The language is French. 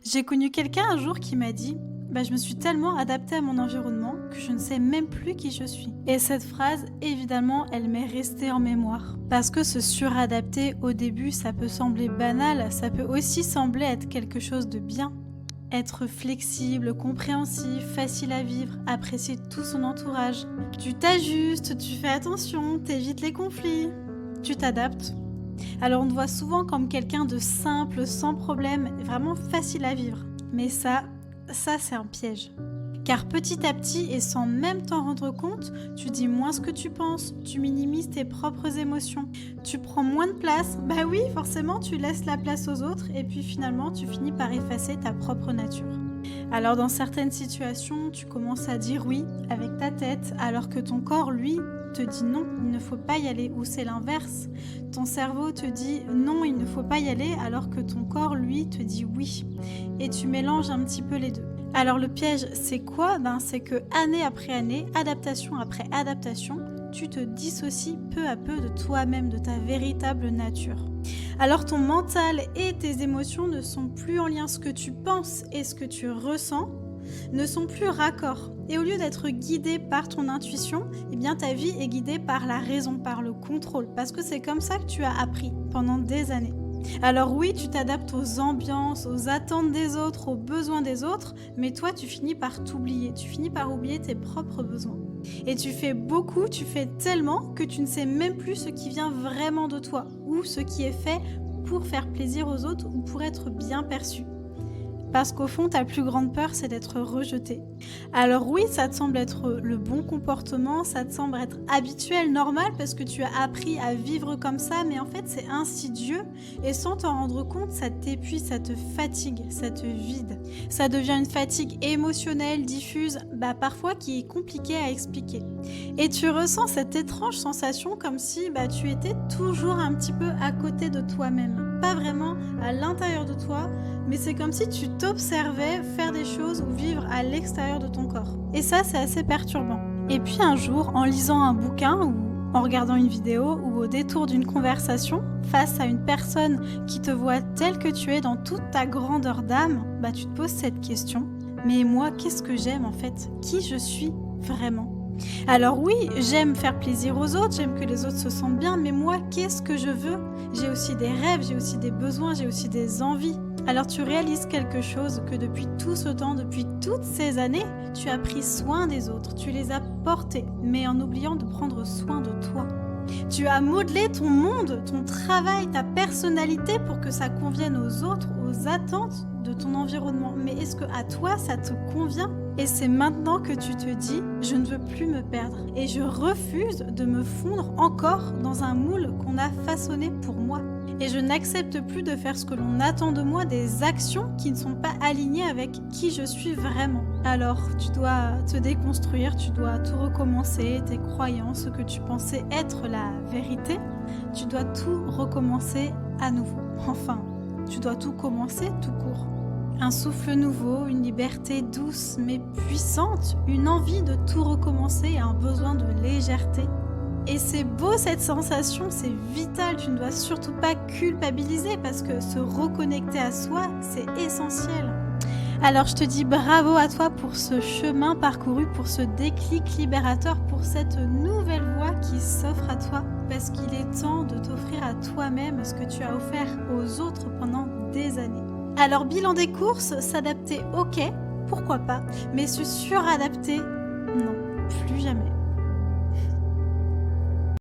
J'ai connu quelqu'un un jour qui m'a dit: je me suis tellement adaptée à mon environnement que je ne sais même plus qui je suis. Et cette phrase, évidemment, elle m'est restée en mémoire. Parce que se suradapter au début, ça peut sembler banal, ça peut aussi sembler être quelque chose de bien. Être flexible, compréhensif, facile à vivre, apprécier tout son entourage. Tu t'ajustes, tu fais attention, t'évites les conflits, tu t'adaptes. Alors on te voit souvent comme quelqu'un de simple, sans problème, vraiment facile à vivre. Mais ça c'est un piège. Car petit à petit et sans même t'en rendre compte, tu dis moins ce que tu penses, tu minimises tes propres émotions, tu prends moins de place. Bah oui, forcément tu laisses la place aux autres et puis finalement tu finis par effacer ta propre nature. Alors dans certaines situations, tu commences à dire oui avec ta tête alors que ton corps, lui, te dit non, il ne faut pas y aller, ou c'est l'inverse. Ton cerveau te dit non, il ne faut pas y aller alors que ton corps, lui, te dit oui. Et tu mélanges un petit peu les deux. Alors le piège, c'est quoi? C'est que année après année, adaptation après adaptation, tu te dissocies peu à peu de toi-même, de ta véritable nature. Alors ton mental et tes émotions ne sont plus en lien. Ce que tu penses et ce que tu ressens ne sont plus raccords. Et au lieu d'être guidé par ton intuition, ta vie est guidée par la raison, par le contrôle, parce que c'est comme ça que tu as appris pendant des années. Alors oui, tu t'adaptes aux ambiances, aux attentes des autres, aux besoins des autres, mais toi, tu finis par t'oublier, tu finis par oublier tes propres besoins. Et tu fais beaucoup, tu fais tellement que tu ne sais même plus ce qui vient vraiment de toi, ou ce qui est fait pour faire plaisir aux autres ou pour être bien perçu. Parce qu'au fond, ta plus grande peur, c'est d'être rejeté. Alors oui, ça te semble être le bon comportement, ça te semble être habituel, normal, parce que tu as appris à vivre comme ça, mais en fait, c'est insidieux. Et sans t'en rendre compte, ça t'épuise, ça te fatigue, ça te vide. Ça devient une fatigue émotionnelle, diffuse, parfois qui est compliquée à expliquer. Et tu ressens cette étrange sensation comme si tu étais toujours un petit peu à côté de toi-même. Pas vraiment à l'intérieur de toi, mais c'est comme si tu t'observais faire des choses ou vivre à l'extérieur de ton corps. Et ça, c'est assez perturbant. Et puis un jour, en lisant un bouquin ou en regardant une vidéo ou au détour d'une conversation, face à une personne qui te voit telle que tu es dans toute ta grandeur d'âme, tu te poses cette question. Mais moi, qu'est-ce que j'aime en fait? Qui je suis vraiment? Alors oui, j'aime faire plaisir aux autres, j'aime que les autres se sentent bien, mais moi, qu'est-ce que je veux? J'ai aussi des rêves, j'ai aussi des besoins, j'ai aussi des envies. Alors tu réalises quelque chose, que depuis tout ce temps, depuis toutes ces années, tu as pris soin des autres, tu les as portés, mais en oubliant de prendre soin de toi. Tu as modelé ton monde, ton travail, ta personnalité pour que ça convienne aux autres, aux attentes de ton environnement. Mais est-ce que à toi, ça te convient? Et c'est maintenant que tu te dis, je ne veux plus me perdre et je refuse de me fondre encore dans un moule qu'on a façonné pour moi. Et je n'accepte plus de faire ce que l'on attend de moi, des actions qui ne sont pas alignées avec qui je suis vraiment. Alors, tu dois te déconstruire, tu dois tout recommencer, tes croyances, ce que tu pensais être la vérité, tu dois tout recommencer à nouveau. Enfin, tu dois tout commencer tout court. Un souffle nouveau, une liberté douce mais puissante, une envie de tout recommencer et un besoin de légèreté. Et c'est beau cette sensation, c'est vital, tu ne dois surtout pas culpabiliser parce que se reconnecter à soi, c'est essentiel. Alors je te dis bravo à toi pour ce chemin parcouru, pour ce déclic libérateur, pour cette nouvelle voie qui s'offre à toi. Parce qu'il est temps de t'offrir à toi-même ce que tu as offert aux autres pendant des années. Alors bilan des courses, s'adapter ok, pourquoi pas, mais se suradapter, non, plus jamais.